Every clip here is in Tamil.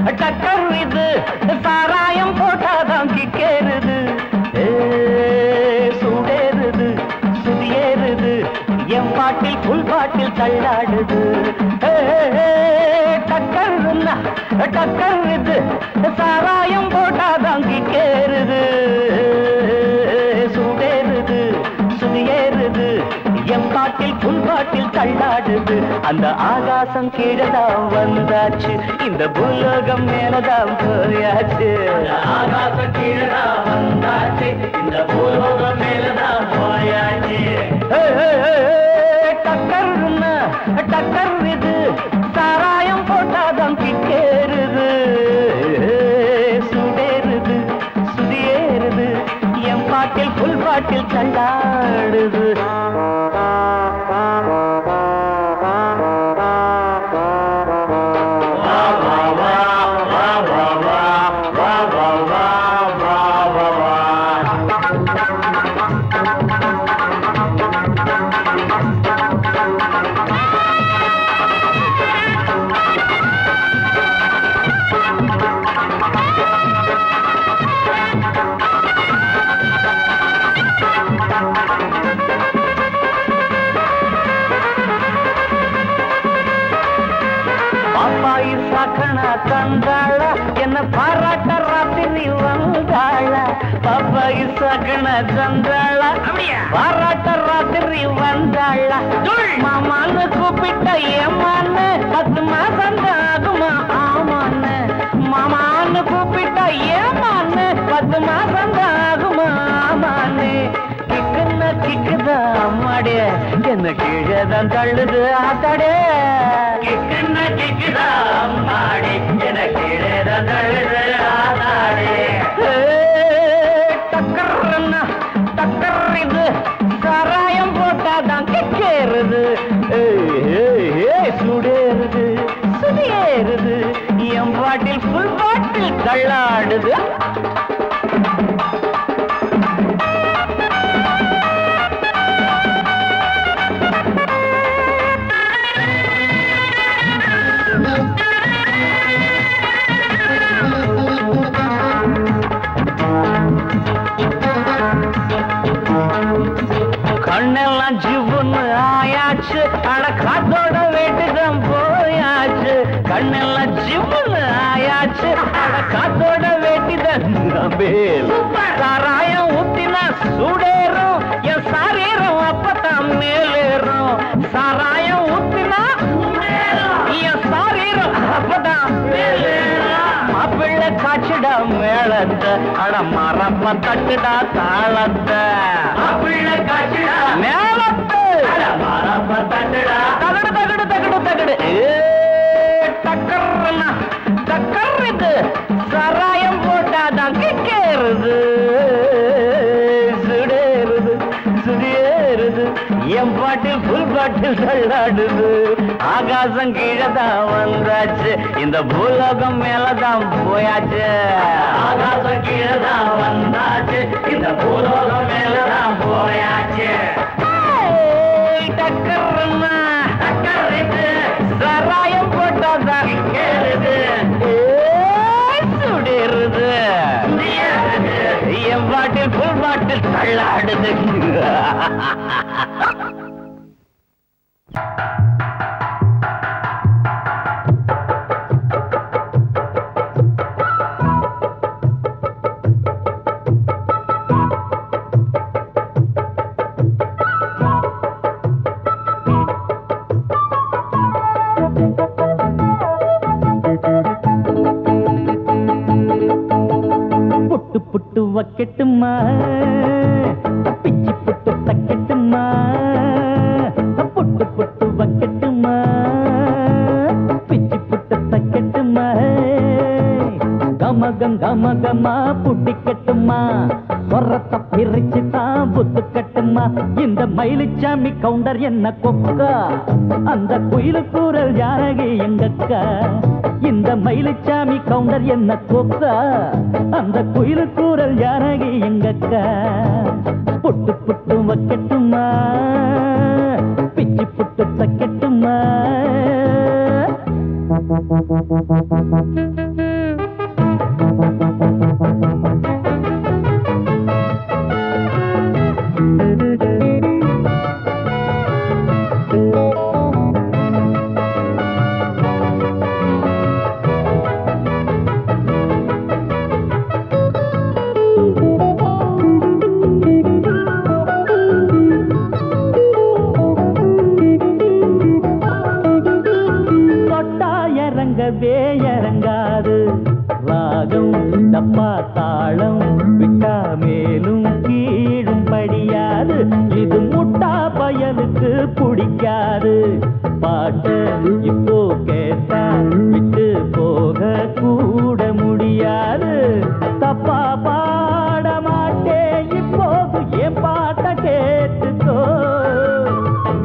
டக்கர் இது சாராயம் போட்டாதான் கிக்கேறுது சூடேறுது சுதியேறுது என் பாட்டில் புல் பாட்டில் தள்ளாடுது டக்கர்னா டக்கர் இது சாராயம் போட்டாதான் கிக்கேறுது சூடேறுது சுதியேறுது என் பாட்டில் புல் பாட்டில் தள்ளாடுது அந்த ஆகாசம் கீழதான் வந்தாச்சு இந்த பூலோகம் மேலதான் போயாச்சு ஆகாசம் கீழதான் வந்தாச்சு இந்த பூலோகம் மேலதான் போயாச்சு டக்கர்னா டக்கர் இது சாராயம் போட்டாதான் கிக்கேறுது சுடேறுது சுதியேறுது என் பாட்டில் புல் பாட்டில் தள்ளாடுது தந்தாள என்ன பாராட்ட ராத்திரி வந்தாள பாப்பாயி சகன தந்தாள பாராட்ட ராத்திரி வந்தாள மாமான்னு கூப்பிட்ட ஏமான்னு 10 மாசம் ஆகுமா ஆமான்னு மாமான்னு கூப்பிட்ட ஏமான்னு 10 மாசம் ஆகுமா ஆமான்னு கிக்குன்னா கிக்குதா அம்மாடே என்ன கீழேதான் தள்ளுது ஆத்தாடே கிக்குன்னா கிக்குதா அம்மாடே என்ன கீழேதான் தள்ளுது ஆத்தாடே டக்கர்னா டக்கர் இது சாராயம் போட்டாதான் கிக்கேறுது சுடேறுது சுதியேறுது என் பாட்டில் புல் பாட்டில் தள்ளாடுது கண்ணெல்லாம் ஜிவ்வுன்னு ஆயாச்சு அட காத்தோட வேட்டுதான் போயாச்சு கண்ணெல்லாம் ஜிவ்வுன்னு ஆயாச்சு அட காத்தோட வேட்டிதான் சாராயம் ஊத்தினா சூடேறும் என் சாரீரம் அப்பதான் மேலேறும் சாராயம் ஊத்தினா என் சாரீரம் அப்பதான் மேலேறும் மாப்பிள்ளை காய்ச்சிடா மேளத்தை அட மரப்ப தட்டுடா தாளத்தை மாப்பிள்ளை காய்ச்சிடா மேளத்தை அட மரப்ப தட்டுடா தகடு தகடு தகடு தகடு டக்கர்னா டக்கர் இது சாராயம் போட்டாதான் கிக்கேறுது சுடேறுது சுதியேறுது என் பாட்டில் புல் பாட்டில் தள்ளாடுது ஆகாசம் கீழதான் வந்தாச்சு இந்த பூலோகம் மேலதான் போயாச்சு ஆகாசம் கீழதான் வந்தாச்சு இந்த பூலோகம் மேலதான் போயாச்சு டக்கர்னா டக்கர் இது சாராயம் போட்டாதான் கேளுது சுடேறுது என் பாட்டில் புல் பாட்டில் தள்ளாடுது புட்டு புட்டு வக்கெட்டுமா பிச்சி புட்டு தக்கெட்டுமா புட்டு புட்டு வக்கெட்டுமா பிச்சி புட்டு தக்கெட்டுமா கமகம் கமகமா புட்டிக்கட்டுமா சொரத்தை பிரிச்சு தான் புத்து கட்டுமா இந்த மயிலுச்சாமி கவுண்டர் என்ன கொக்கா அந்த குயிலு கூறல் ஜானகி எங்கக்கா இந்த மயிலுச்சாமி கவுண்டர் என்ன கொக்கா அந்த குயிலு கூறல் ஜானகி எங்கக்கா புட்டு புட்டு வைக்கட்டுமா பிச்சி புட்டு தக்கட்டுமா இறங்கவே இறங்காது. ராகம் டப்பா தாளம் விட்டா மேலும் கீழும் படியாது. இது முட்டா பயலுக்கு பிடிக்காது. பாட்டு இப்போ கேட்டா விட்டு போக கூட முடியாது. தப்பா பாட மாட்டேன் இப்போது என் பாட்ட கேட்டுக்கோ.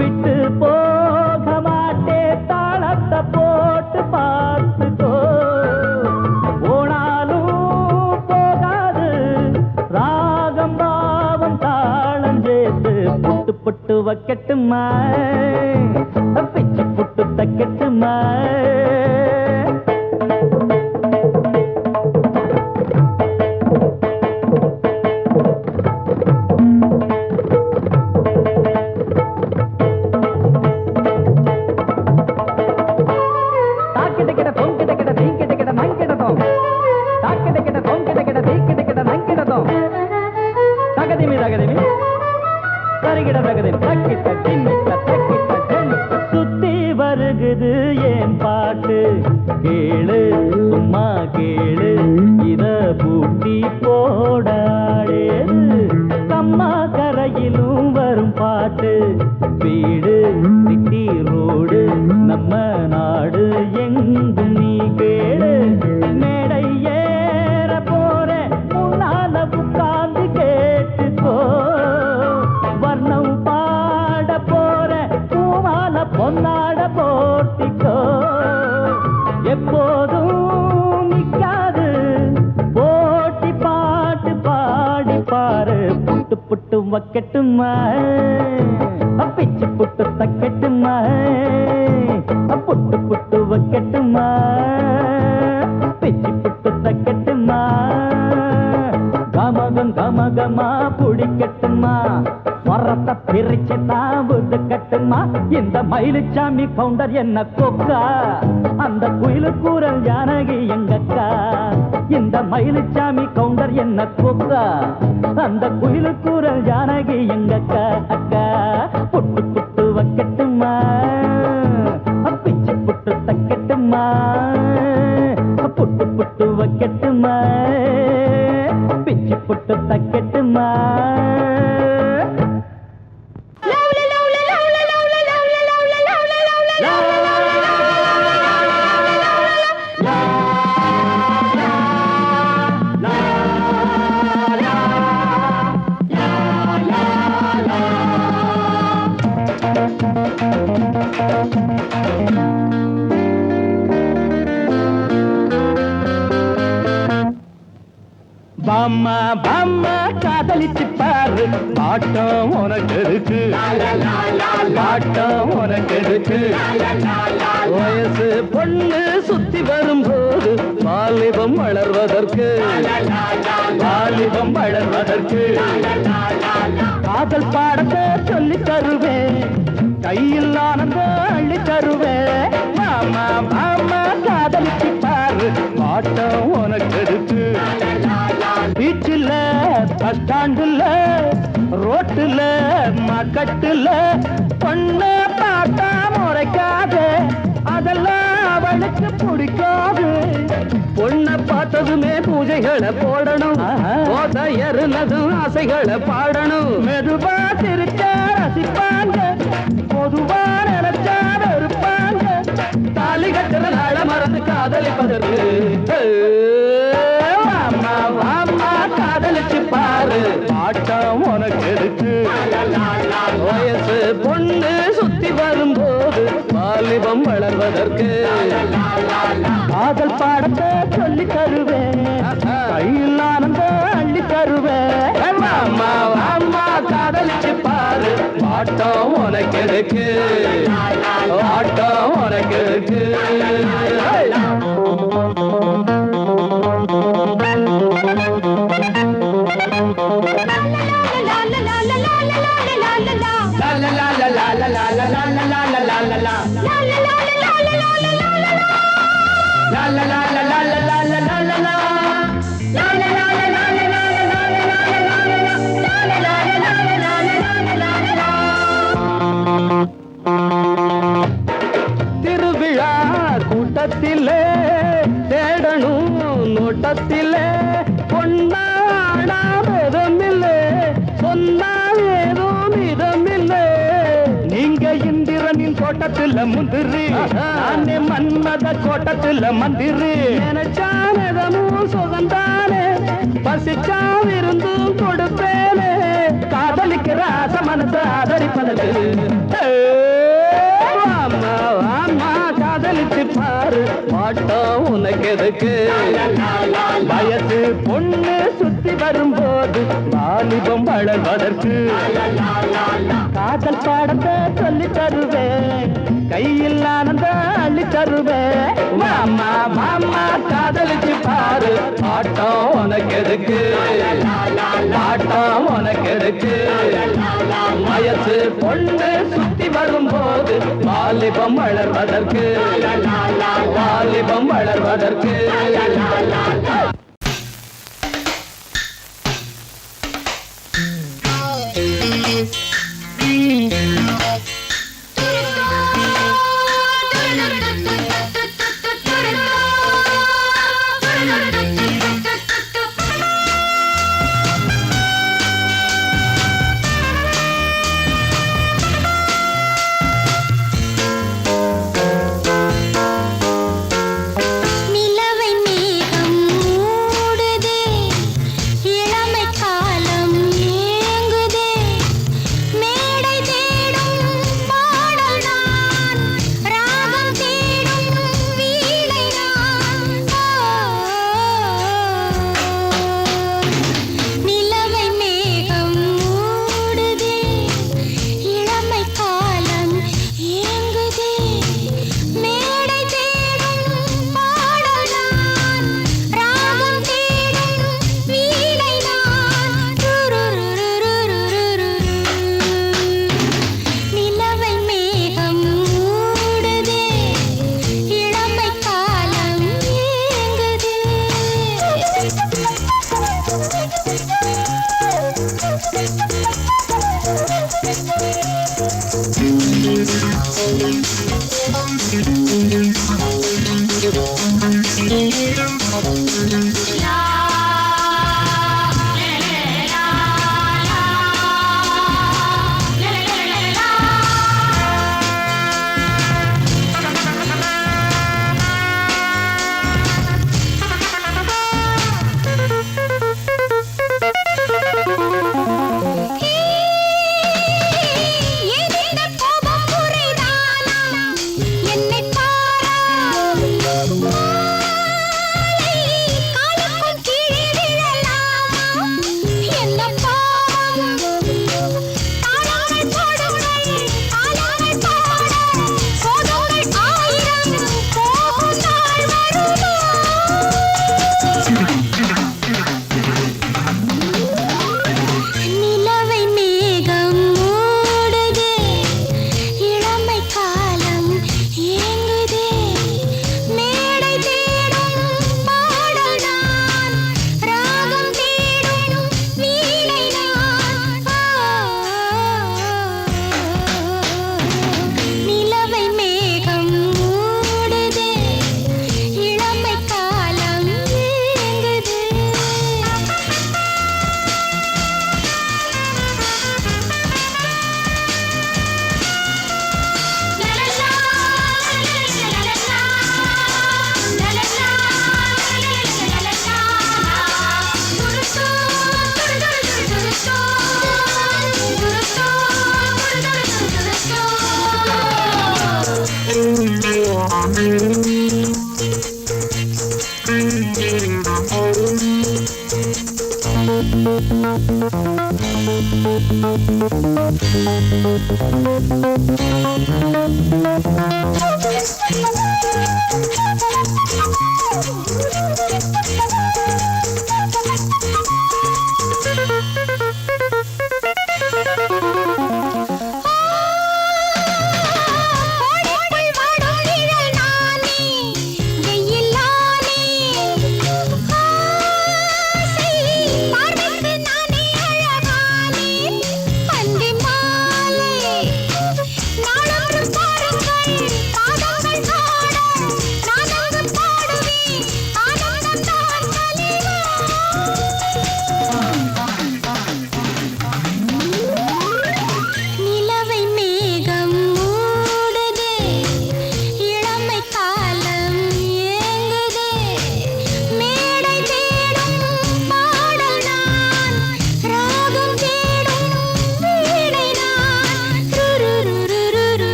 விட்டு போக மாட்டேன் தாளத்தை போட்டு பார்த்துக்கோ. போனாலும் போகாது ராகம் பாவம் தாளம் சேர்த்து புட்டு புட்டு வைக்கட்டுமா பிச்சு புட்டு தைக்கட்டுமா. சுத்தி வருகுது என் பாட்டு கேளு சும்மா கேளு இத பூட்டி போடாடே. கம்மா கரையிலும் வரும் பாட்டு வீடு சிட்டி ரோடு நம்ம நாடு எங்கும் நீ கேளு. மேடை ஏற போற முன்னால உட்கார்ந்து கேட்டுக்கோ. வர்ணம் பாட போற பூவால பொன்னாட போட்டிக்கோ. எப்போதும் நிக்காது போட்டி பாட்டு பாடி பாரு. புட்டு புட்டு வைக்கட்டுமா பிச்சு புட்டு தைக்கட்டுமா. புட்டு புட்டு வைக்கட்டுமா பிச்சு புட்டு தைக்கட்டுமா. கமகம் கமகமா பிடிக்கட்டுமா. வரத்தை பிரிச்சு தாவுது கட்டுமா. இந்த மயிலுச்சாமி கவுண்டர் என்ன கொக்கா. அந்த குயிலு கூறல் ஜானகி எங்கக்கா. இந்த மயிலுச்சாமி கவுண்டர் என்ன கொக்கா. அந்த குயிலு கூறல் ஜானகி எங்கக்கா. அக்கா புட்டு புட்டு வைக்கட்டுமா பிச்சு புட்டு தைக்கட்டுமா. புட்டு புட்டு வைக்கட்டுமா பிச்சு புட்டு தைக்கட்டுமா. பாம்மா பாம்மா காதலிச்சு பாரு. பாட்டம் உனக்கு இருக்கு பாட்டம் உனக்கு இருக்கு. வயசு பொண்ணு சுத்தி வரும்போது வாலிபம் வளர்வதற்கு வாலிபம் வளர்வதற்கு. காதல் பாடத்தை சொல்லி தருவேன் கையில் ஆனந்தம் அள்ளி தருவேன். மாமா மாமா காதலிச்சு பாரு. பாட்டம் உனக்கு இருக்கு. பீச்சில் பஸ் ஸ்டாண்டுல ரோட்டுல மக்கட்டுல பொண்ணு பார்த்தா முறைக்காது. அதெல்லாம் அவளுக்கு பிடிக்காது. பொண்ணை பார்த்ததுமே பூஜைகளை போடணும். எருனதும் ஆசைகளை பாடணும். மெதுவா திருச்ச ரசிப்பாங்க பொதுவா நினைச்சா இருப்பாங்க. தாலி கட்டுற நாள மறந்து காதலிப்பதற்கு காதலிச்சு பாரு. பாட்டம் உனக்கு இருக்கு. வயசு பொண்ணு சுத்தி வரும்போது வாலிபம் வளர்வதற்கு. காதல் பாடத்தை சொல்லி தருவேன் கையில் ஆனந்தம் அள்ளி தருவேன். அம்மா அம்மா காதலிச்சு பாரு. பாட்டம் உனக்கு இருக்கு. பாட்டம் உனக்கு இருக்கு. திருவிழா கூட்டத்திலே தோட்டத்துல முந்திரி நானே மன்மத கோட்டத்துல மந்திரி நினைச்சானதமும் சுகந்தானே பசிச்சா விருந்தும் கொடுப்பேனே காதலிக்கிற ஆசை மனசு ஆதரிப்பதற்கு அம்மா அம்மா காதலிச்சு பாரு பாட்டம் உனக்கு எதுக்கு வயசு பொண்ணு சுத்தி வரும்போது வாலிபம் வளர்வதற்கு காதல் பாடத்தை சொல்லி தருவேன் கையில் ஆனந்த அள்ளி தருவேன் மாமா மாமா காதலிச்சு பாரு பாட்டம் உனக்கு எதுக்கு பாட்டம் உனக்கு எதுக்கு வயசு பொண்ணு சுத்தி வரும்போது வாலிபம் வளர்வதற்கு வாலிபம் வளர்வதற்கு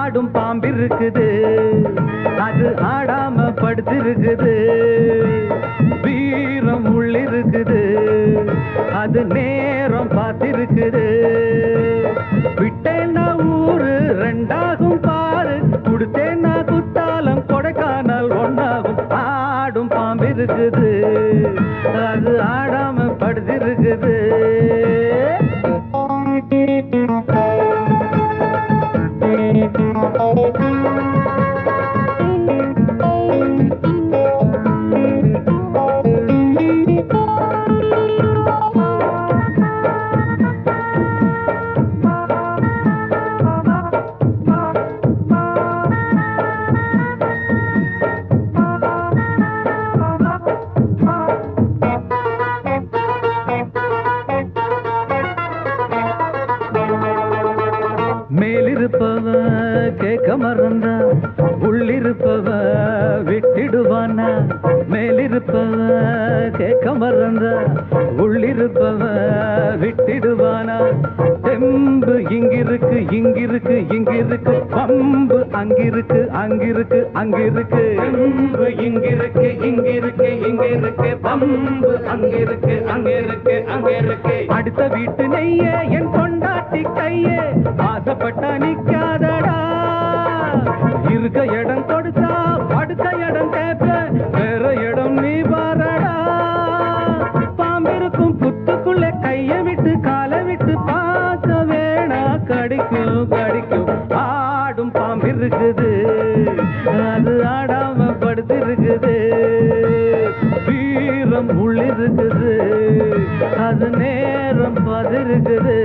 ஆடும் பாம்பிருக்குது அது ஆடாம படுத்திருக்குது வீரம் உள்ளிருக்குது அது நேரம் பார்த்திருக்குது விட்டேன்னா ஊரு ரெண்டாகும் பாரு கொடுத்தேன்னா குத்தாலம் கொடைக்கானல் ஒன்னாகும் ஆடும் பாம்பிருக்குது அது ஆடாம படுத்திருக்குது மேலிருப்பவ கேட்க மறந்தா உள்ளிருப்பவ விட்டிடுவானா மேலிருப்பவ கேட்க மறந்தா உள்ளிருப்பவ விட்டிடுவானா தெம்பு இங்கிருக்கு இங்கிருக்கு இங்கிருக்கு பம்பு அங்கிருக்கு அங்கிருக்கு அங்கிருக்கு தெம்பு இங்கிருக்கு இங்கிருக்கு இங்கிருக்கு பம்பு அங்கிருக்கு அங்கிருக்கு அங்கிருக்கு அடுத்த வீட்டு நெய்ய என் கொண்டாட்டி கையே ஆசைப்பட்டா நிக்காதடா இருக்க இடம் கொடுத்தா படுக்க இடம் கேட்ப வேற இடம் நீ பாரடா பாம்பிருக்கும் புத்துக்குள்ள கைய விட்டு காலை விட்டு பார்க்க வேணா கடிக்கும் கடிக்கும் ஆடும் பாம்பிருக்குது அது ஆடாம படுத்திருக்குது வீரம் உள்ளிருக்குது அது நேரம் பதிருக்குது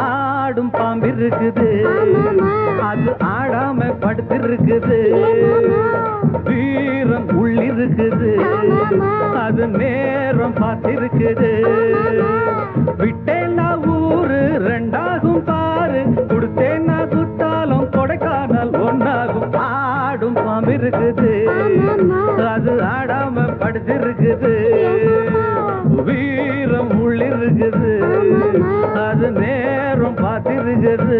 ஆடும் பாம்பிருக்குது அது ஆடாம படுத்திருக்குது வீரம் உள்ளிருக்குது அது நேரம் பார்த்திருக்குது விட்டேன்னா ஊரு ரெண்டாகும் பாரு கொடுத்தேன்னா குத்தாலம் கொடைக்கானல் ஒன்னாகும் ஆடும் பாம்பிருக்குது அது ஆடாம படுத்திருக்குது வீரம் உள்ளிருக்குது அது நேரம் பார்த்திருக்குது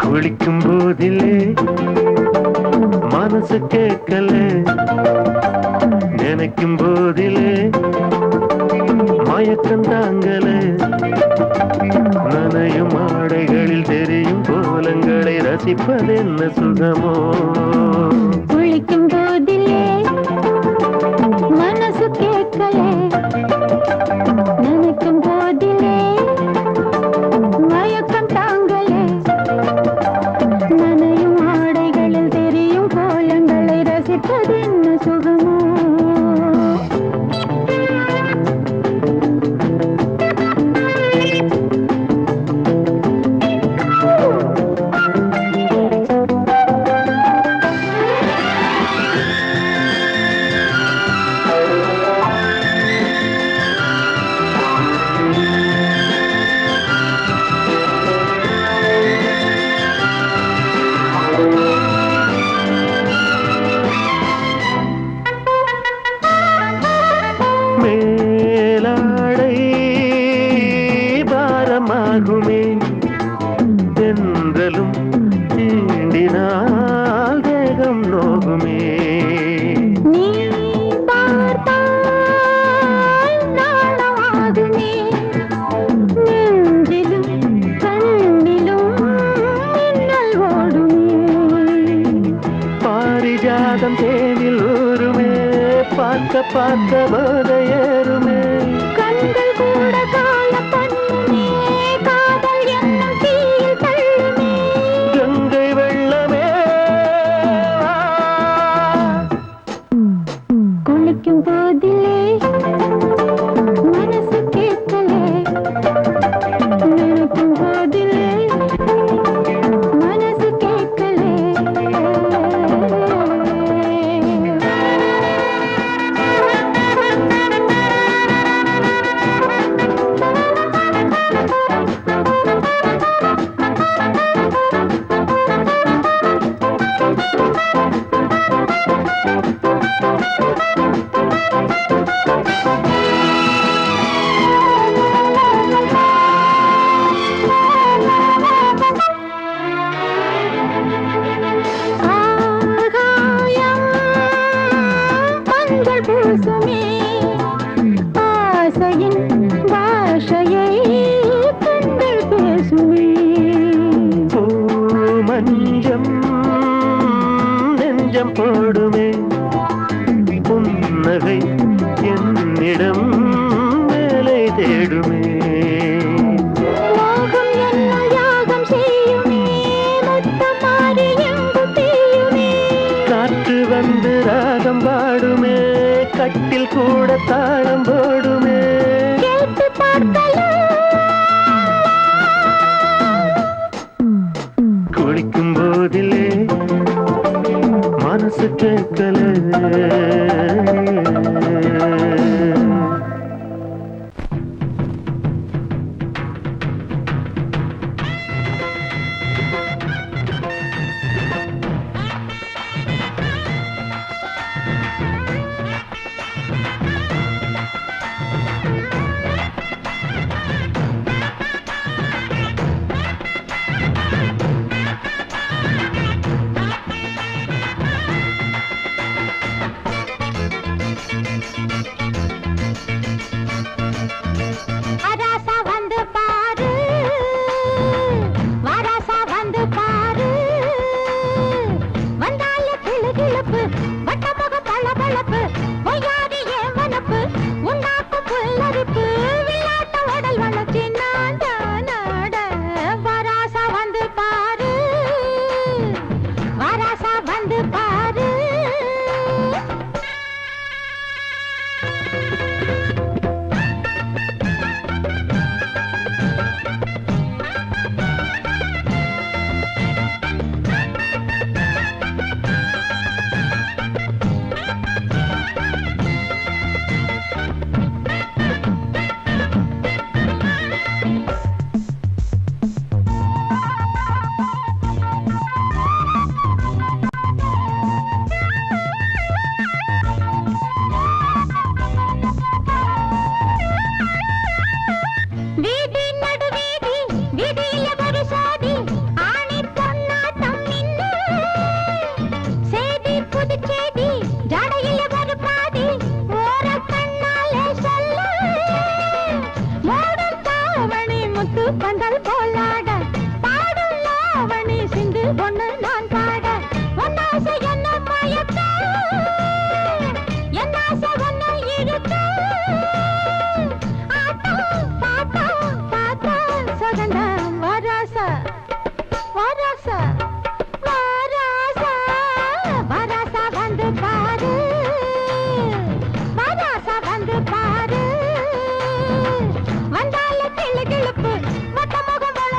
குளிக்கும் போதிலே மனசு கேட்கல நினைக்கும் போதிலே மயக்கம் தாங்கல நனையும் ஆடைகளில் தெரியும் கோலங்களை ரசிப்பதென்ன சுகமோ குளிக்கும் போதிலே மனசு கேட்கல நினைக்கும் போதிலே மயக்கம் பார்த்த போத ஏறுமே கண்கள் கூட கால பண்ணுமே காதல் என்னும் தீயில் தள்ளுமே கங்கை வெள்ளமே குளிக்கும் போதிலே மனசு கேட்கலே நினைக்கும் போதிலே மனசு கேட்கலே ஆகாயம் மஞ்சள் பூசுமே ஆசையின் பாஷையை கண்கள் பேசுமே மஞ்சம் நெஞ்சம் போடுமே புன்னகை என்னிடம் மேலே தேடுமே மோகம் என்னும் யாகம் செய்யுமே முத்தம் மாறி எங்கு தீயுமே காற்று வந்து ராகம் பாடுமே கட்டில் கூட தாளம் போடுமே கேட்டு பார்க்கலாம் குளிக்கும் போதிலே மனசு கேட்கல அராசா வந்து பாரு வராசா வந்து பாரு வந்தால கிளுகிளுப்பு வட்டமுக பளபளப்பு பொய்யாதி ஏன் வனப்பு உன்னாக்கு புல்லரிப்பு விளையாட்ட உடல் வளர்ச்சி நாட நாட வராசா வந்து பாரு வராசா வந்து பாரு வீதி நடு வீதி வீதியில ஒரு சாதி ஆணி பொன்னாட்டம் நின்னு சேதி புதுச்சேதி ஜடையில ஒரு பாதி ஓர கண்ணாலே சொல்ல மூடும் தாவணி முத்து பந்தல் போலாட பாடும் லாவணி சிந்து பொண்ணு நான் பாட ஒன்னாசை என்ன மயக்க என்னாசை ஒன்னு இருக்க வராசா வராசா வராசா வராசா வந்து பாரு வராசா வந்து பாரு வந்தால கிளு கிளுப்பு மொத்த முகம் வள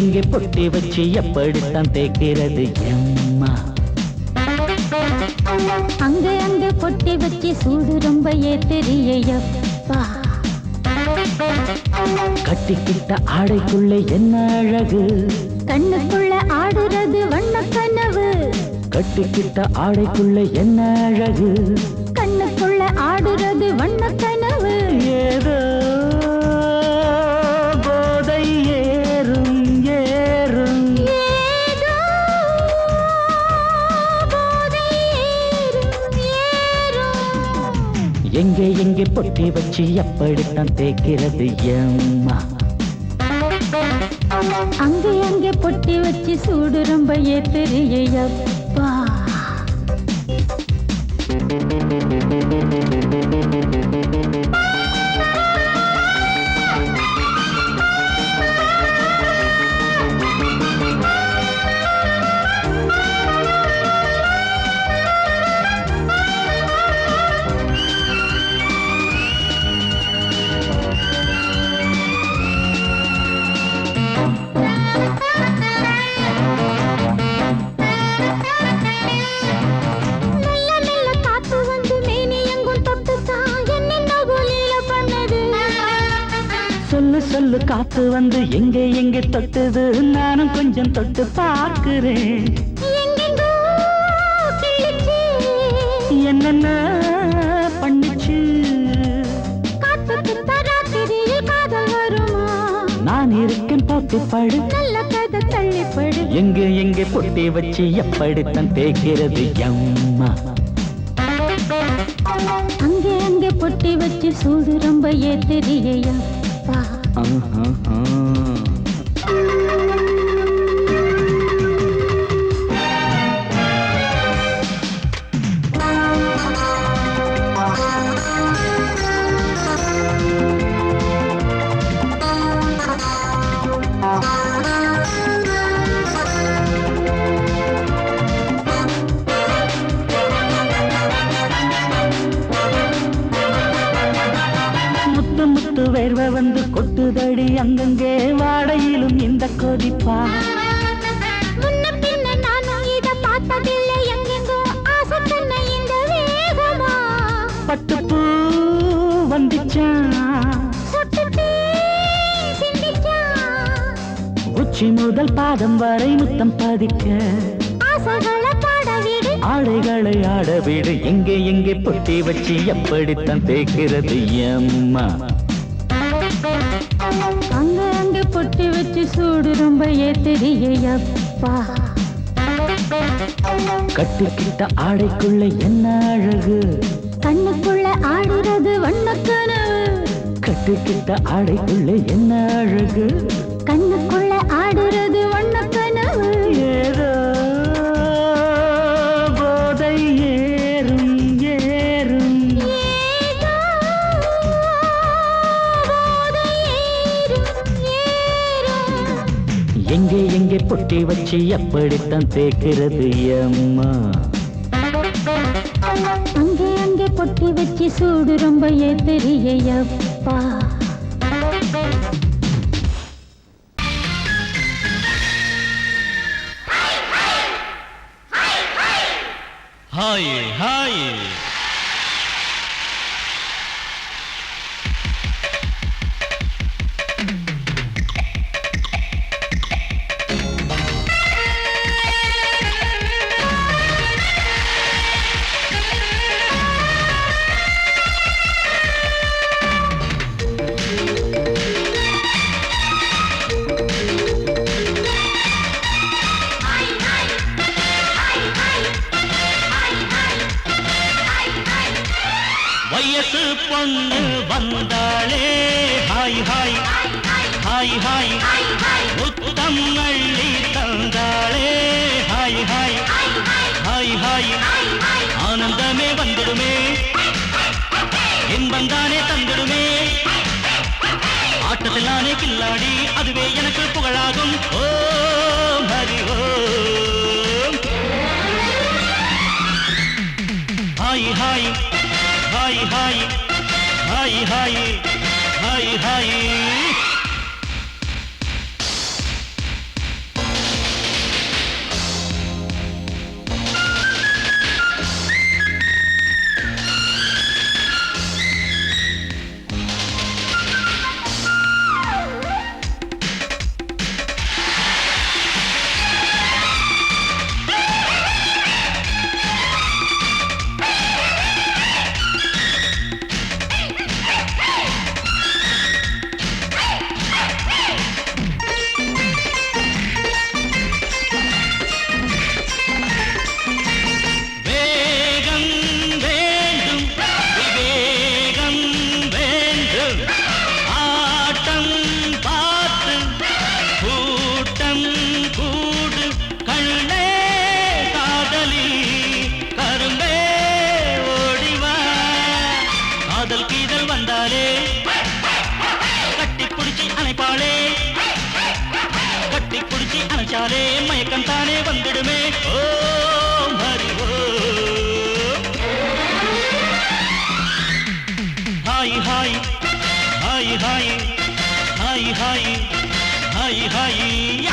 எங்கே பொட்டி வச்சு எப்படித்தான் தேய்க்கிறது எம்மா? அங்க பொட்டி வச்சு சூடு ரொம்ப ஏத்தெரியப்பா. கட்டிக்கிட்ட ஆடைக்குள்ள என்ன அழகு, கண்ணுக்குள்ள ஆடுறது வண்ண கனவு. கட்டிக்கிட்ட ஆடைக்குள்ள என்ன அழகு, கண்ணுக்குள்ள ஆடுறது வண்ண கனவு. ஏதோ போதை ஏறும் ஏறும், ஏதோ போதை ஏறும் ஏறும். எங்கே எங்கே பொட்டி வச்சு எப்படித்தான் தேய்க்கிறது எம்மா? அங்கே பொட்டி வச்சு சூடு ரொம்ப ஏத்தெரியப்பா. சொல்லு சொல்லு காத்து வந்து எங்கே எங்கே தொட்டுது, நானும் கொஞ்சம் தொட்டு பார்க்கிறேன். என்னென்ன பண்ணிச்சு, நான் இருக்கேன் பார்த்து படு, நல்ல கதை தள்ளிப்படு. எங்கே எங்கே பொட்டி வச்சு எப்படித்தான் தேய்க்கிறது எம்மா? அங்கே பொட்டி வச்சு சூடு ரொம்ப ஏத்தெரியப்பா. முத்து முத்து வேர்வை வந்து கொட்டுதடி அங்கங்கே, வாடையிலும் இந்த கொதிப்பா. முன்ன பின்ன நானும் இத பார்த்ததில்லை, எங்கெங்கோ ஆசை தன்னை இந்த வேகமா. பட்டுப்பூ வந்துச்சா, சொட்டுத்தே சிந்திச்சா. உச்சி முதல் பாதம் வரை முத்தம் பதிக்க, ஆசைகளை பாட விடு, ஆடைகளை ஆட விடு. எங்கே எங்கே பொட்டி வச்சு எப்படித்தான் தேய்க்கிறது எம்மா? அங்கே பொட்டி வச்சு சூடு ரொம்ப ஏத்தெரியப்பா. கட்டிக்கிட்ட ஆடைக்குள்ள என்ன அழகு, கண்ணுக்குள்ள ஆடுறது வண்ண கனவு. கட்டிக்கிட்ட ஆடைக்குள்ள என்ன அழகு, கண்ணுக்குள்ள ஆடுறது வண்ண கனவு. ஏதோ போதை ஏறும் ஏறும், ஏதோ போதை ஏறும் ஏறும். எங்கே எங்கே பொட்டி வச்சு எப்படித்தான் தேய்க்கிறது எம்மா? அங்கே பொட்டி வச்சு சூடு ரொம்ப ஏத்தெரியப்பா. ஹாய் ஹாய் வயசு பொண்ணு வந்தாளே, ஹாய் ஹாய் ஹாய் ஹாய், முத்தம் அள்ளி தந்தாளே, ஹாய் ஹாய் ஹாய் ஹாய், ஆனந்தமே வந்துடுமே, இன்பந்தானே தந்துடுமே, ஆட்டத்தில் நானே கில்லாடி, அதுவே எனக்கு புகழாகும். ஓம் ஹரி ஓம். Hi hi hi hi hi hi hi hi. வந்தாலே கட்டி பிடிச்சி அணைப்பாளே கட்டி பிடிச்சி அணைச்சாலே மயக்கம் தானே வந்துடுமே ஓ ஹரி ஓ hi hi hi hi hi hi hi hi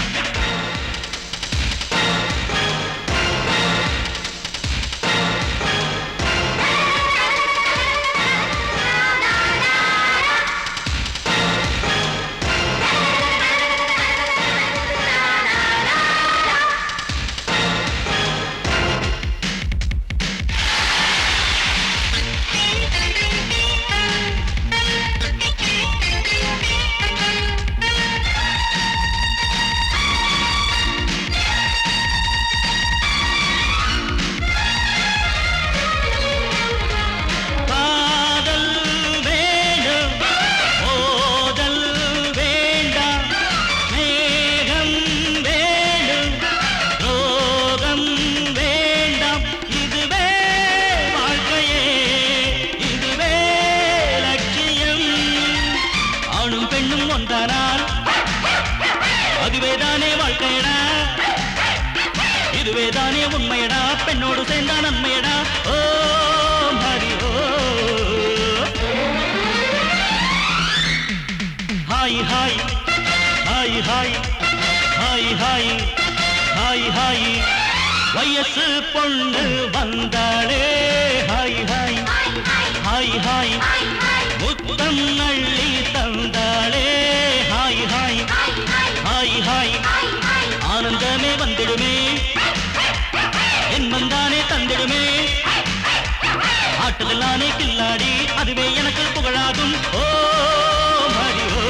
அதுவேதானே வாழ்க்கையடா இதுவேதானே உண்மையடா பெண்ணோடு சேர்ந்தா நன்மையடா ஓ ஹரி ஓ hi hi hi hi hi hi hi hi வயசு பொண்ணு வந்தாளே ஹாய் ஹாய் ஹாய் ஹாய் முத்தம் அள்ளி தந்தாளே ஹாய் ஹாய் ஹாய் ஹாய் ஆனந்தமே வந்திடுமே என் வந்தானே தந்திடுமே ஆட்டதெல்லானே கில்லாடி அதுவே எனக்கு புகழாகும் ஓ ஹரி ஓ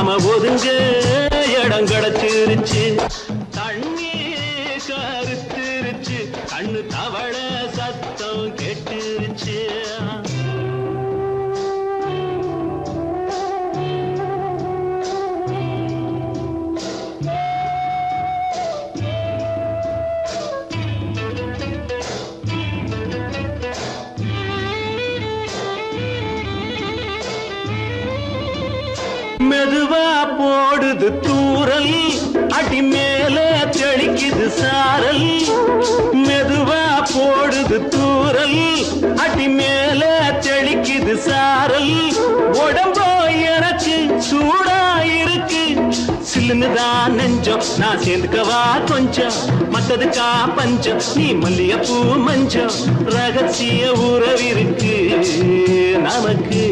நாம ஒதுங்க இடம் கிடைச்சிருச்சு தண்ணி கருத்திருச்சு கண்ணு தவள சத்தம் கேட்டுருச்சு மெதுவா போடுது தூரல் அடி மேல தெளிக்குது சாரல் மெதுவா போடுது தூரல் அடி மேல தெளிக்குது சாரல் உடம்போ எனக்கு சூடா இருக்கு சில்லுன்னுதான் நெஞ்சம் நான் சேர்ந்துக்கவா கொஞ்சம் மத்ததுக்கா பஞ்சம் நீ மல்லிகைப்பூ மஞ்சம் ரகசிய உறவிருக்கு நமக்கு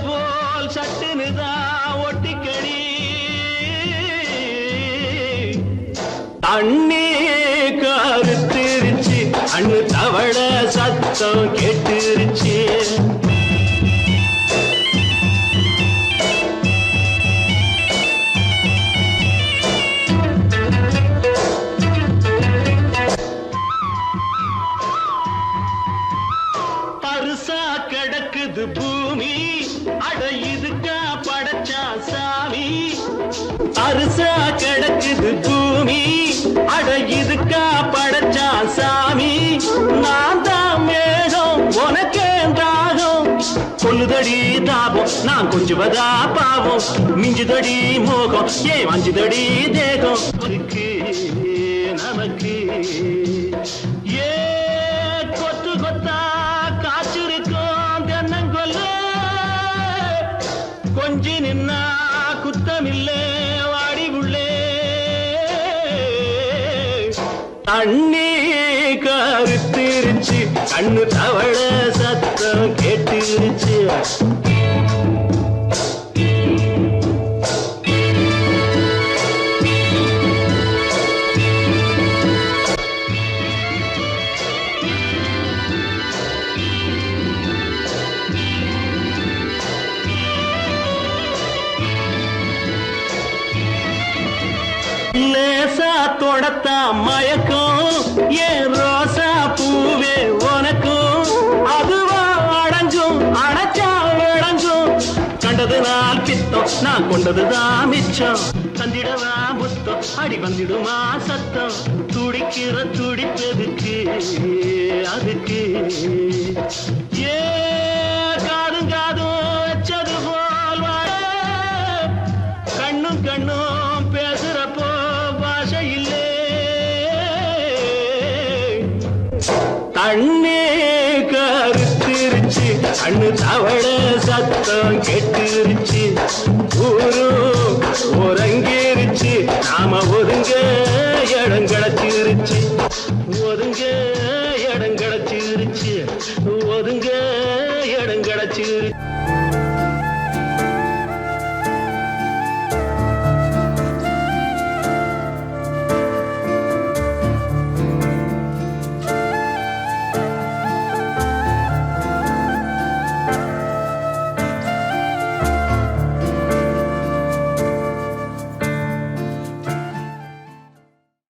போல் சட்டுனுதான் ஒட்டிக்கடி தண்ணி கருத்திருச்சு அண்ணு தவள சத்தம் கேட்டுருச்சு பருசா கிடக்குது பூமி அட இதுக்கா படைச்சா சாமி தரிசா கிடக்குது பூமி, அட இதுக்கா படைச்சா சாமி. நான் தான் மேகம் உனக்கே தாகம், கொல்லுதடி தாபம் நான் கொஞ்சுவதா பாவம். மிஞ்சுதடி மோகம் ஏன் வஞ்சுதடி தேகம். நமக்கு ஏ கொத்து கொத்தா காய்ச்சிருக்கும் தென்னங்கொல்ல, கொஞ்சி நின்னா குத்தமில்லே வாடி உள்ளே. தண்ணி கருத்திருச்சு கண்ணு தவள சத்தம் கேட்டுருச்சு. லேசா தொடத்தா மயக்கம் ஏன் ரோசா பூவே உனக்கும், அதுவா அடைஞ்சும் அடைச்சா விளைஞ்சும். கண்டது நாள் பித்தம் நான் கொண்டதுதான் மிச்சம். தந்திடவா புத்தம் அடி வந்திடுமா சத்தம். துடிக்கிற துடிப்பதுக்கு அதுக்கு ஏ காதும் காதும் வச்சது போல் வாழ, கண்ணும் கண்ணும் பேசுறப்போ பாஷை இல்லே. தண்ணே கருத்திருச்சு கண்ணு தவள சத்தம் கெட்டுருச்சு. ஊரும் ஒருங்கிருச்சு நாம ஒதுங்க இடம் கிடச்சிருச்சு. ஒதுங்க இடம் கிடச்சிருச்சு, ஒதுங்க இடம் கிடச்சிருச்சு.